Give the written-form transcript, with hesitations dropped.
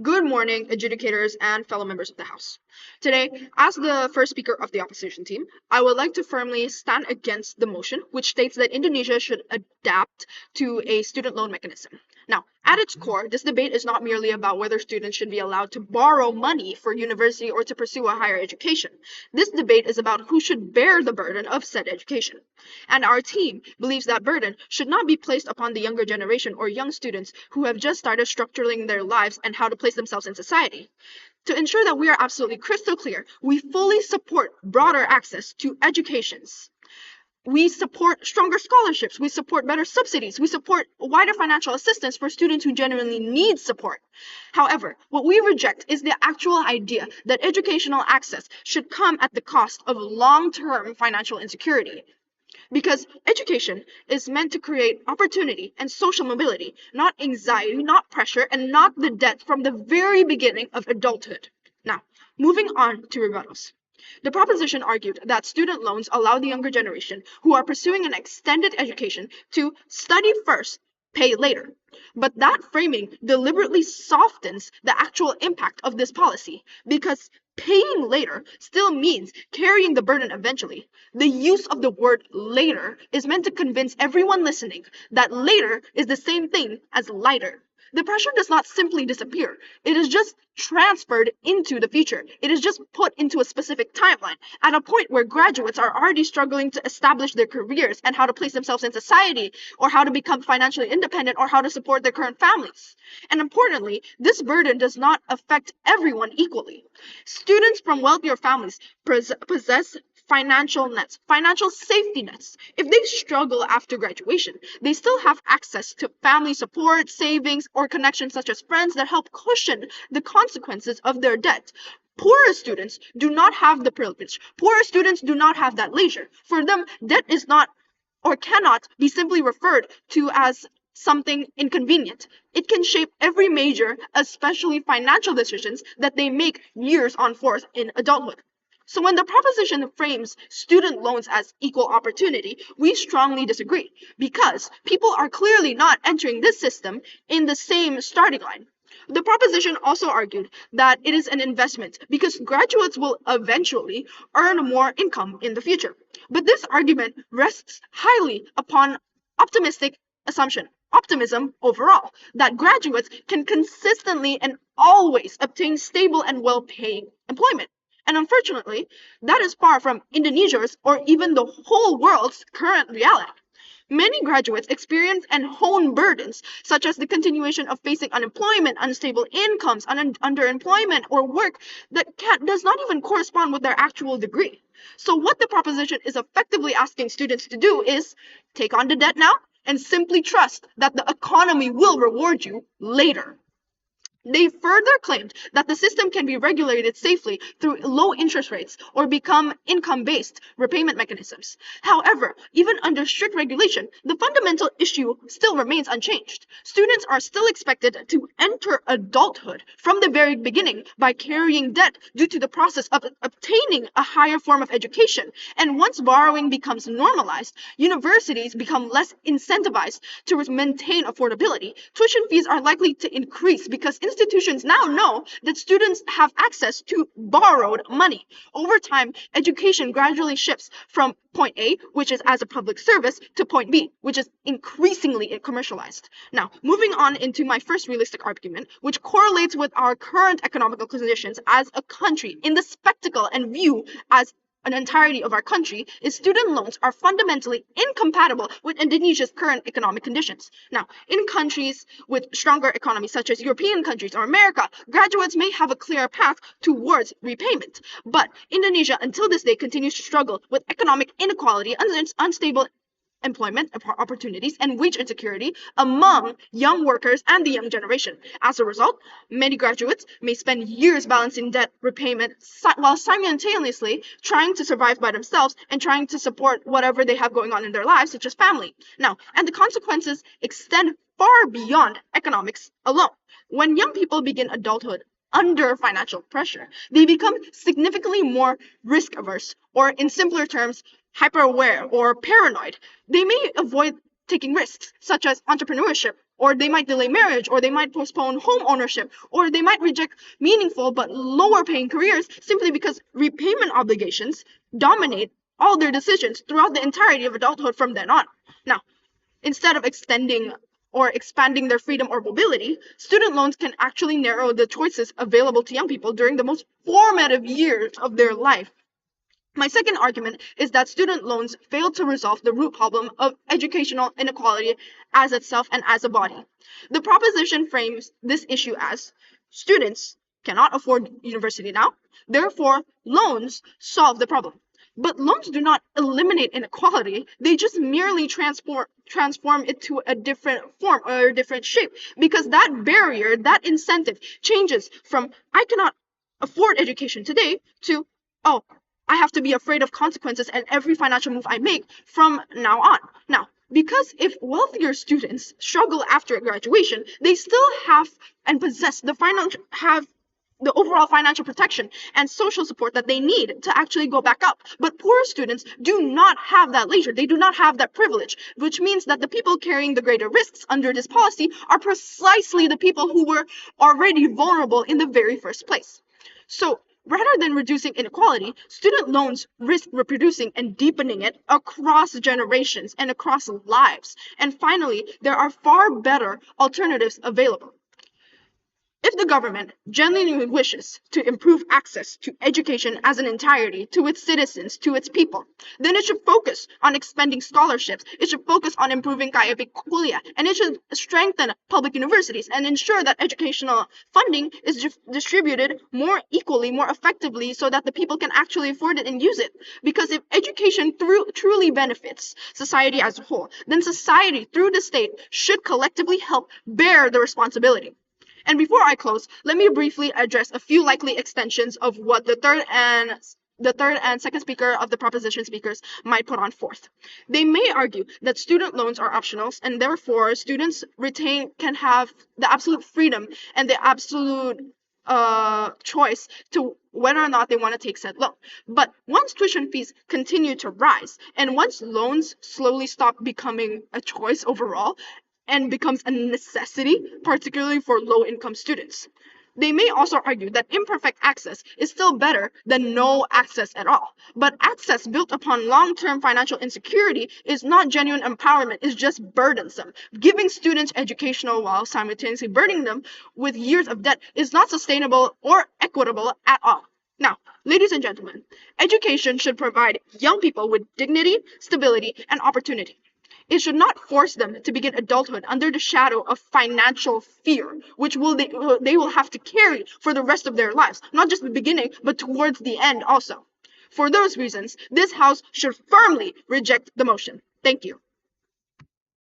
Good morning, adjudicators and fellow members of the House. Today, as the first speaker of the opposition team, I would like to firmly stand against the motion which states that Indonesia should adapt to a student loan mechanism. Now, at its core, this debate is not merely about whether students should be allowed to borrow money for university or to pursue a higher education. This debate is about who should bear the burden of said education. And our team believes that burden should not be placed upon the younger generation or young students who have just started structuring their lives and how to place themselves in society. To ensure that we are absolutely crystal clear, we fully support broader access to educations. We support stronger scholarships. We support better subsidies. We support wider financial assistance for students who genuinely need support. However, what we reject is the actual idea that educational access should come at the cost of long-term financial insecurity. Because education is meant to create opportunity and social mobility, not anxiety, not pressure, and not the debt from the very beginning of adulthood. Now, moving on to rebuttals. The proposition argued that student loans allow the younger generation who are pursuing an extended education to study first, pay later. But that framing deliberately softens the actual impact of this policy because paying later still means carrying the burden eventually. The use of the word later is meant to convince everyone listening that later is the same thing as lighter. The pressure does not simply disappear. It is just transferred into the future. It is just put into a specific timeline at a point where graduates are already struggling to establish their careers and how to place themselves in society, or how to become financially independent, or how to support their current families. And importantly, this burden does not affect everyone equally. Students from wealthier families possess financial nets, financial safety nets. If they struggle after graduation, they still have access to family support, savings, or connections such as friends that help cushion the consequences of their debt. Poorer students do not have the privilege. Poorer students do not have that leisure. For them, debt is not or cannot be simply referred to as something inconvenient. It can shape every major, especially financial decisions that they make years on forth in adulthood. So when the proposition frames student loans as equal opportunity, we strongly disagree because people are clearly not entering this system in the same starting line. The proposition also argued that it is an investment because graduates will eventually earn more income in the future. But this argument rests highly upon optimistic assumption, optimism overall, that graduates can consistently and always obtain stable and well-paying employment. And unfortunately, that is far from Indonesia's or even the whole world's current reality. Many graduates experience and hone burdens, such as the continuation of facing unemployment, unstable incomes, underemployment, or work that does not even correspond with their actual degree. So, what the proposition is effectively asking students to do is take on the debt now and simply trust that the economy will reward you later. They further claimed that the system can be regulated safely through low interest rates or become income-based repayment mechanisms. However, even under strict regulation, the fundamental issue still remains unchanged. Students are still expected to enter adulthood from the very beginning by carrying debt due to the process of obtaining a higher form of education. And once borrowing becomes normalized, universities become less incentivized to maintain affordability. Tuition fees are likely to increase because institutions now know that students have access to borrowed money. Over time, education gradually shifts from point A, which is as a public service, to point B, which is increasingly commercialized. Now, moving on into my first realistic argument, which correlates with our current economical conditions as a country in the spectacle and view as an entirety of our country, is student loans are fundamentally incompatible with Indonesia's current economic conditions. Now, in countries with stronger economies such as European countries or America, graduates may have a clear path towards repayment. But Indonesia, until this day, continues to struggle with economic inequality, unstable employment opportunities, and wage insecurity among young workers and the young generation. As a result, many graduates may spend years balancing debt repayment while simultaneously trying to survive by themselves and trying to support whatever they have going on in their lives, such as family. Now, and the consequences extend far beyond economics alone. When young people begin adulthood under financial pressure, they become significantly more risk averse, or in simpler terms, hyper aware or paranoid. They may avoid taking risks, such as entrepreneurship or they might delay marriage, or they might postpone home ownership, or they might reject meaningful but lower paying careers simply because repayment obligations dominate all their decisions throughout the entirety of adulthood from then on. Now, instead of extending or expanding their freedom or mobility, student loans can actually narrow the choices available to young people during the most formative years of their life. My second argument is that student loans fail to resolve the root problem of educational inequality as itself and as a body. The proposition frames this issue as students cannot afford university now, therefore loans solve the problem. But loans do not eliminate inequality, they just merely transform it to a different form or a different shape, because that barrier, that incentive changes from I cannot afford education today to, oh, I have to be afraid of consequences at every financial move I make from now on. Now, because if wealthier students struggle after graduation, they still have and possess the overall financial protection and social support that they need to actually go back up. But poorer students do not have that leisure. They do not have that privilege, which means that the people carrying the greater risks under this policy are precisely the people who were already vulnerable in the very first place. So, rather than reducing inequality, student loans risk reproducing and deepening it across generations and across lives. And finally, there are far better alternatives available. If the government genuinely wishes to improve access to education as an entirety to its citizens, to its people, then it should focus on expanding scholarships, it should focus on improving kaya kuliah, and it should strengthen public universities and ensure that educational funding is distributed more equally, more effectively, so that the people can actually afford it and use it. Because if education truly benefits society as a whole, then society, through the state, should collectively help bear the responsibility. And before I close, let me briefly address a few likely extensions of what the third and second speaker of the proposition speakers might put on forth. They may argue that student loans are optional and therefore students can have the absolute freedom and the absolute choice to whether or not they want to take said loan. But once tuition fees continue to rise and once loans slowly stop becoming a choice overall, and becomes a necessity, particularly for low-income students. They may also argue that imperfect access is still better than no access at all. But access built upon long-term financial insecurity is not genuine empowerment, it's just burdensome. Giving students educational while simultaneously burdening them with years of debt is not sustainable or equitable at all. Now, ladies and gentlemen, education should provide young people with dignity, stability, and opportunity. It should not force them to begin adulthood under the shadow of financial fear, which they will have to carry for the rest of their lives, not just the beginning, but towards the end also. For those reasons, this House should firmly reject the motion. Thank you.